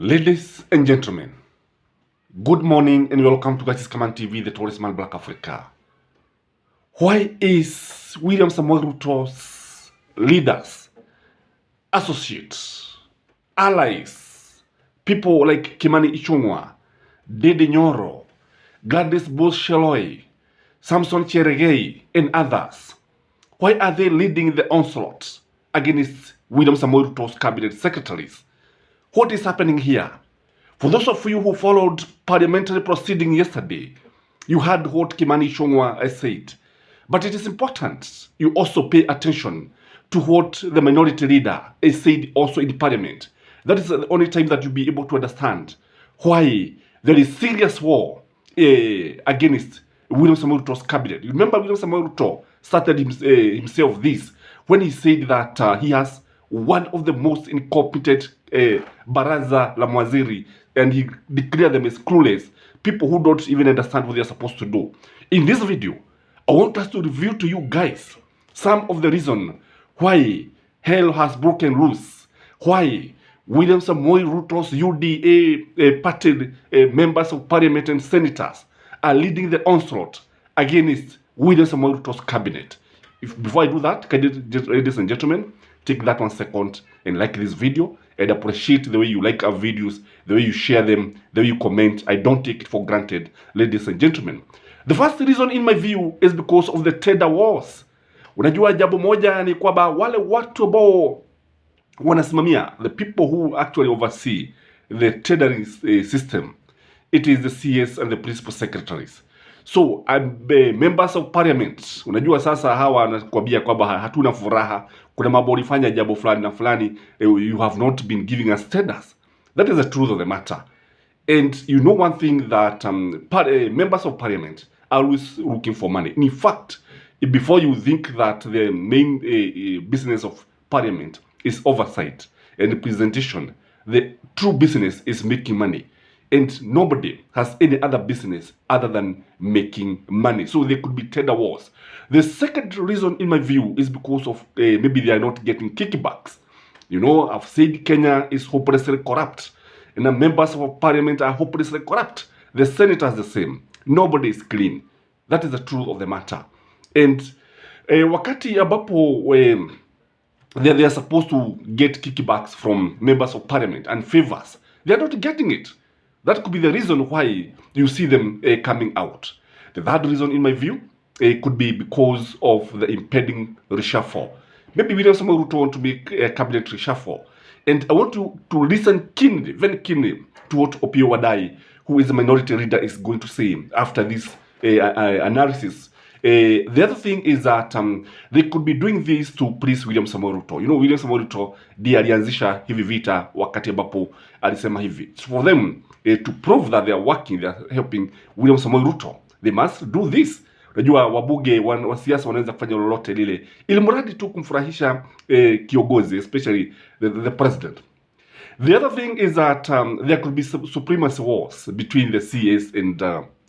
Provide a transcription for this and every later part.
Ladies and gentlemen, good morning and welcome to Gachis Command TV, the Tourist Man Black Africa. Why is William Samoei Ruto's leaders, associates, allies, people like Kimani Ichung'wah, Dede Nyoro, Gladys Bush-Sheloi, Samson Cherargei, and others, why are they leading the onslaught against William Samoei Ruto's cabinet secretaries? What is happening here? For those of you who followed parliamentary proceeding yesterday, you heard what Kimani Ichung'wah said. But it is important you also pay attention to what the minority leader has said also in parliament. That is the only time that you'll be able to understand why there is serious war against William Samoei Ruto's cabinet. You remember William Samoei Ruto started himself this when he said that he has one of the most incompetent Baraza la Mawaziri, and he declared them as clueless, people who don't even understand what they're supposed to do. In this video, I want us to review to you guys some of the reason why hell has broken loose, why William Samoei Ruto's UDA party members of parliament and senators are leading the onslaught against William Samoei Ruto's cabinet. Before I do that, ladies and gentlemen, take that 1 second and like this video, and appreciate the way you like our videos, the way you share them, the way you comment. I don't take it for granted, ladies and gentlemen. The first reason in my view is because of the tender wars. Unajua jambo moja ni kwamba wale watu ambao wanasimamia, the people who actually oversee the tendering system, it is the CS and the principal secretaries. So members of parliament, unajua sasa hawa wanakuambia kwamba hatuna furaha, kuna mambo ulifanya jambo fulani na fulani, you have not been giving us tenders. That is the truth of the matter. And you know one thing that members of parliament are always looking for money. In fact, before you think that the main business of parliament is oversight and representation, the true business is making money. And nobody has any other business other than making money. So there could be tender wars. The second reason, in my view, is because of maybe they are not getting kickbacks. You know, I've said Kenya is hopelessly corrupt, and the members of parliament are hopelessly corrupt. The senators the same. Nobody is clean. That is the truth of the matter. And wakati ambapo they are supposed to get kickbacks from members of parliament and favors, they are not getting it. That could be the reason why you see them coming out. The third reason, in my view, could be because of the impending reshuffle. Maybe William Samoei Ruto want to make a cabinet reshuffle. And I want to listen keenly, very keenly, to what Opiyo Wandayi, who is the minority leader, is going to say after this analysis. The other thing is that they could be doing this to please William Samoei Ruto. You know, William Samoei Ruto ndiye alianzisha hivi vita wakati ambapo alisema hivi. So for them to prove that they are working, they are helping William Samoei Ruto, they must do this. Unajua wabuge wa siasa wanaweza kufanya lolote lile ili mradi tu kumfurahisha kiongozi, especially the president. The other thing is that there could be supremacy wars between the CS and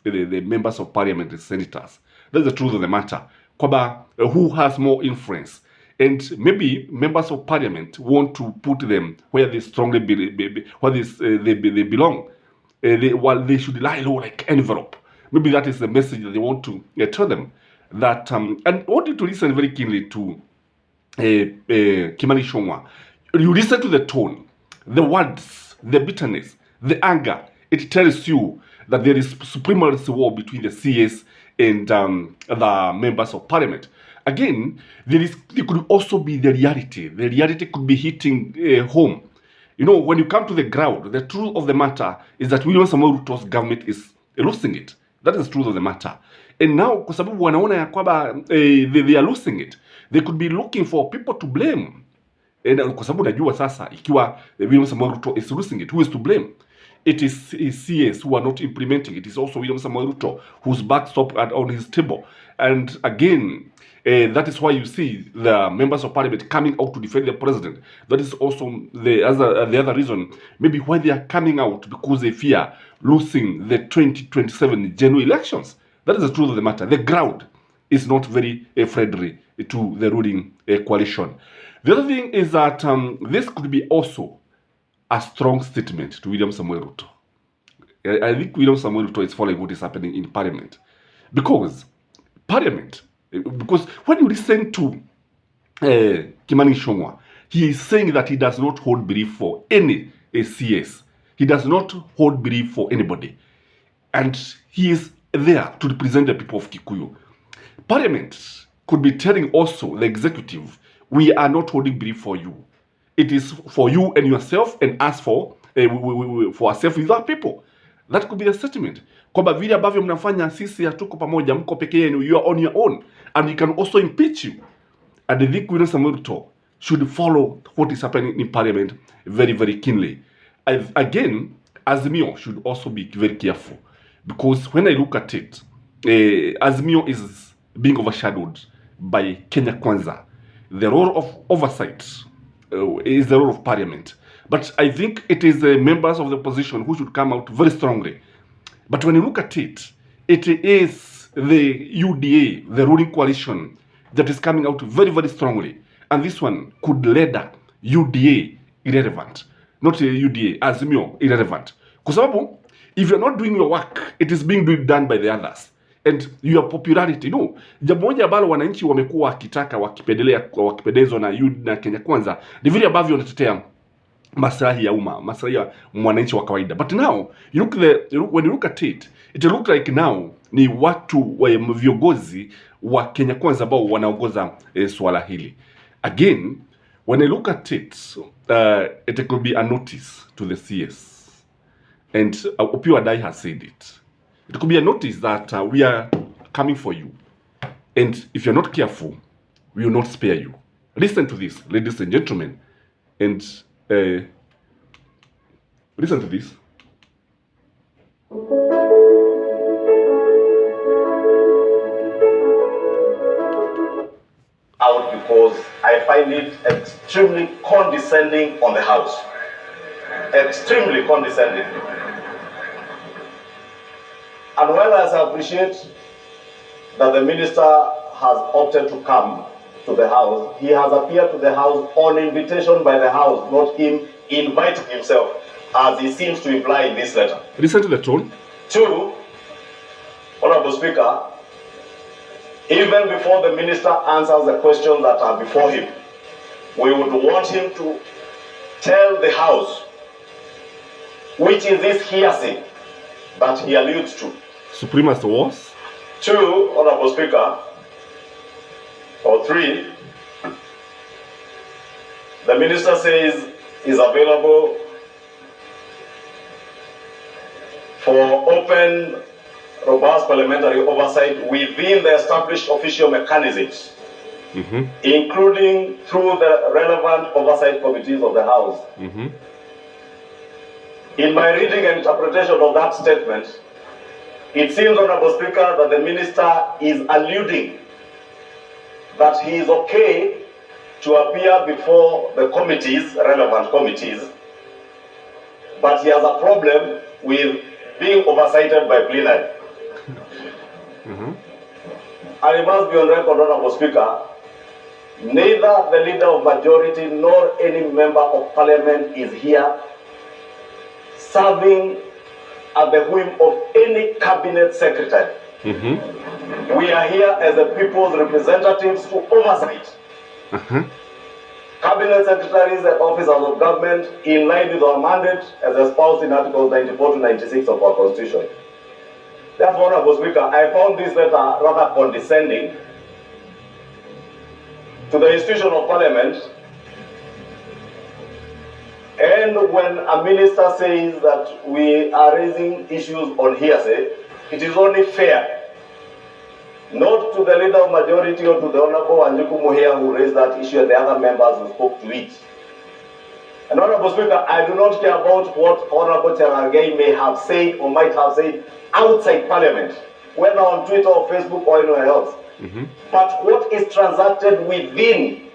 the members of parliament and senators. That's the truth of the matter. Kwamba who has more influence, and maybe members of parliament want to put them where they strongly they belong. While they should lie low like envelope. Maybe that is the message that they want to tell them. That and I want you to listen very keenly to Kimani Ichung'wah. You listen to the tone, the words, the bitterness, the anger. It tells you that there is supremacy war between the CS and the members of parliament. Again, there could also be the reality. The reality could be hitting home. You know, when you come to the ground, the truth of the matter is that William Samoei Ruto's government is losing it. That is the truth of the matter. And now, kwa sababu wanaona ya kwamba they are losing it, they could be looking for people to blame. And kwa sababu najua sasa, ikiwa William Samoei Ruto is losing it, who is to blame? It is CS who are not implementing it. It is also William Samoei Ruto whose backstop on his table. And again, that is why you see the members of parliament coming out to defend the president. That is also the other reason, maybe why they are coming out, because they fear losing the 2027 general elections. That is the truth of the matter. The ground is not very friendly to the ruling coalition. The other thing is that this could be also a strong statement to William Samuel Ruto. I think William Samuel Ruto is following what is happening in Parliament. Because when you listen to Kimani Ichung'wah, he is saying that he does not hold belief for any CS. He does not hold belief for anybody. And he is there to represent the people of Kikuyu. Parliament could be telling also the executive, we are not holding belief for you. It is for you and yourself and us for ourselves with our people. That could be a statement. Kwamba vile ambavyo mnafanya sisi hatuko pamoja, mko peke yenu, you are on your own. And we can also impeach you. And I think William Samuel Ruto should follow what is happening in Parliament very, very keenly. Again, Azimio should also be very careful. Because when I look at it, Azimio is being overshadowed by Kenya Kwanza. The role of oversight is the role of Parliament. But I think it is the members of the opposition who should come out very strongly. But when you look at it, it is the UDA, the ruling coalition, that is coming out very, very strongly. And this one could render UDA irrelevant. Not UDA, Azimio irrelevant. Kwa sababu, if you're not doing your work, it is being done by the others. And your popularity, no. Jambo moja ambalo wananchi wamekuwa wakitaka wakipendezwa na Kenya Kwanza ni vile ambavyo wanatetea maslahi ya umma, maslahi ya mwananchi wa kawaida. But now, when you look at it, it look like now ni watu wa viongozi wa Kenya Kwanza ambao wanaongoza swala hili. Again, when I look at it, it could be a notice to the CS. And Opiyo Adai has said it. It could be a notice that we are coming for you. And if you're not careful, we will not spare you. Listen to this, ladies and gentlemen. And listen to this. Out because I find it extremely condescending on the House. Extremely condescending. And while I appreciate that the minister has opted to come to the House, he has appeared to the House on invitation by the House, not him inviting himself, as he seems to imply in this letter. Listen to the tone. 2, Honorable Speaker, even before the minister answers the questions that are before him, we would want him to tell the House which is this hearsay that he alludes to. Supremacy was? 2, Honorable Speaker, or 3, the minister says is available for open, robust parliamentary oversight within the established official mechanisms, including through the relevant oversight committees of the House. In my reading and interpretation of that statement, it seems, Honorable Speaker, that the minister is alluding that he is okay to appear before the committees, relevant committees, but he has a problem with being oversighted by plenary. And it must be on record, Honorable Speaker, neither the leader of majority nor any member of parliament is here serving at the whim of any cabinet secretary. We are here as the people's representatives to oversight. Cabinet secretaries and officers of government in line with our mandate as espoused in Articles 94 to 96 of our Constitution. Therefore, Honorable Speaker, I found this letter rather condescending to the institution of Parliament. And when a minister says that we are raising issues on hearsay, it is only fair, not to the leader of majority or to the Honorable Wanjiku Muhia who raised that issue and the other members who spoke to it. And Honorable Speaker, I do not care about what Honorable Cherargei may have said or might have said outside Parliament, whether on Twitter or Facebook or anywhere else. But what is transacted within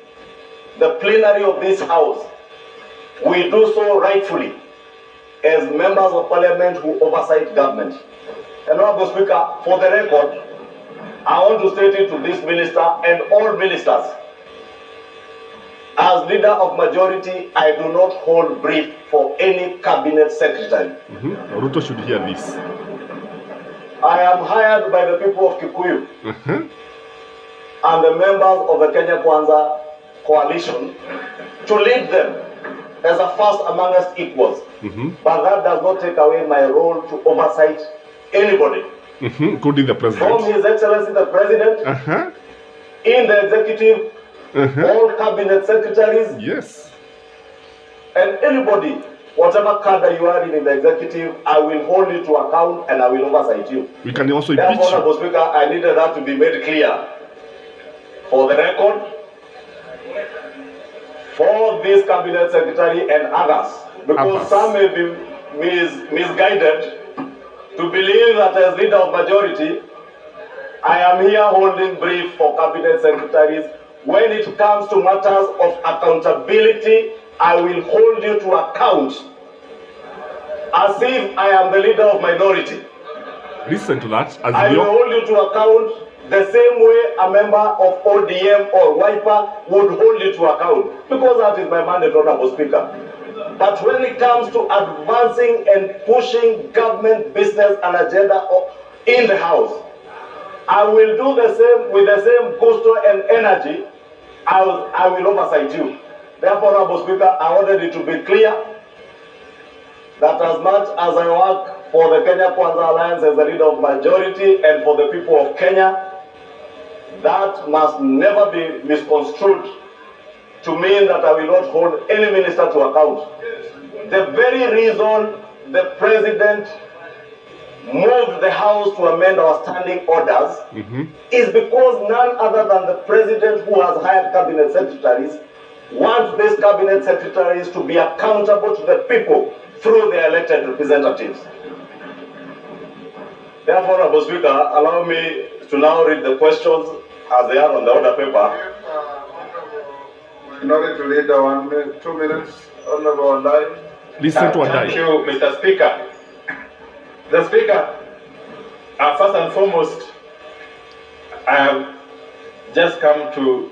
the plenary of this House, we do so rightfully as members of Parliament who oversight government. And Honorable Speaker, for the record, I want to state it to this minister and all ministers As leader of majority, I do not hold brief for any cabinet secretary. Ruto should hear this. I am hired by the people of Kikuyu and the members of the Kenya Kwanza coalition to lead them as a first among us equals. But that does not take away my role to oversight anybody. Including the president. From His Excellency the President, in the executive, all cabinet secretaries, yes, and anybody, whatever cadre you are in the executive, I will hold you to account and I will oversight you. We can also impeach Therefore, you. Honorable Speaker, I needed that to be made clear for the record, for this cabinet secretary and others, because some may be misguided to believe that as leader of majority, I am here holding brief for cabinet secretaries. When it comes to matters of accountability, I will hold you to account as if I am the leader of minority. Listen to that. I will hold you to account the same way a member of ODM or Wiper would hold you to account, because that is my mandate, Honorable Speaker. But when it comes to advancing and pushing government business and agenda in the House, I will do the same with the same gusto and energy. I will oversight you. Therefore, Honorable Speaker, I wanted it to be clear that as much as I work for the Kenya Kwanza Alliance as the leader of majority and for the people of Kenya, that must never be misconstrued to mean that I will not hold any minister to account. The very reason the President moved the House to amend our standing orders is because none other than the President, who has hired cabinet secretaries, wants these cabinet secretaries to be accountable to the people through their elected representatives. Therefore, Honorable Speaker, allow me to now read the questions as they are on the order paper. In order to lead the 2 minutes, Honorable Ondai. Listen to Ondai. Thank you, Mr. Speaker. The Speaker, first and foremost, I have just come to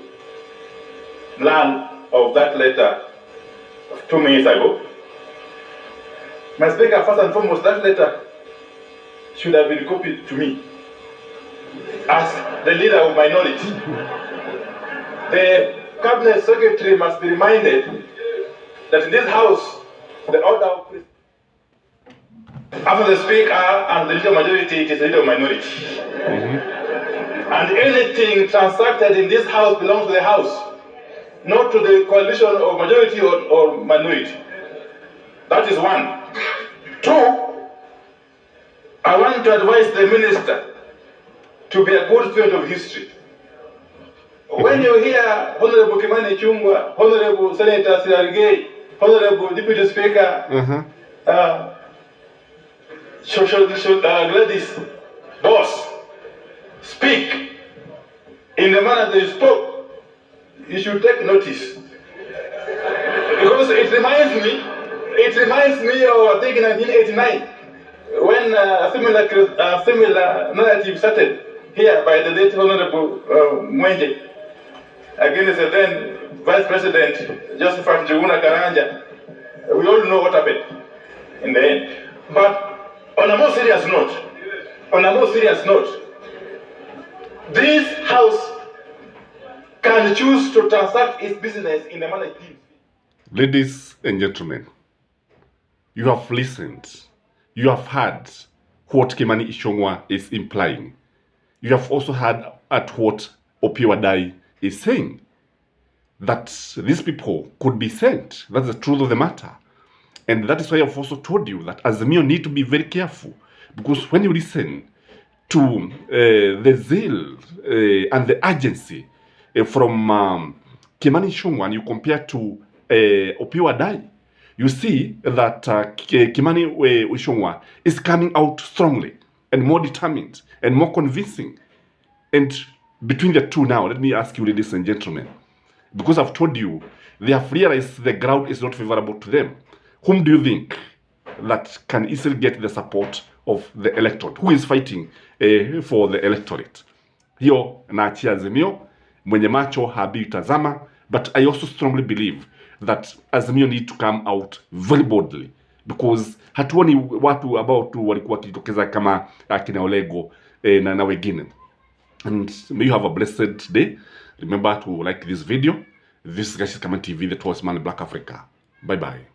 learn of that letter 2 minutes ago. My Speaker, first and foremost, that letter should have been copied to me as the leader of minority. The Cabinet Secretary must be reminded that in this House, the order of after the Speaker and the leader of majority, it is the leader of minority. And anything transacted in this House belongs to the House, not to the coalition of majority or minority. That is one. Two, I want to advise the minister to be a good student of history. When you hear Honorable Kimani Chungwa, Honorable Senator Sirargei, Honorable Deputy Speaker, Gladys Boss speak in the manner they spoke, you should take notice. Because it reminds me of, I think, 1989, when a similar narrative started here by the late Honorable Mwenje against the then Vice President Josephat Njuguna Karanja. We all know what happened in the end. But on a more serious note, this House can choose to transact its business in the manner it deems. Ladies and gentlemen, you have listened. You have heard what Kimani Ichung'wah is implying. You have also heard at what Opiyo Wandayi is saying, that these people could be sent. That's the truth of the matter. And that is why I've also told you that Azimio need to be very careful, because when you listen to the zeal and the urgency from Kimani Ichung'wah and you compare to Opiyo Wandayi, you see that Kimani Ichung'wah is coming out strongly and more determined and more convincing. And between the two now, let me ask you, ladies and gentlemen, because I've told you, they have realized the ground is not favorable to them. Whom do you think that can easily get the support of the electorate? Who is fighting for the electorate? Hiyo naachia Azimio, mwenye macho habii tazama, But I also strongly believe that Azimio need to come out very boldly, because hatuoni watu ambao tu walikuwa wakitokeza kama akina Olego na wengine. And may you have a blessed day. Remember to like this video. This is Guys Comment TV, the tallest man in Black Africa. Bye bye.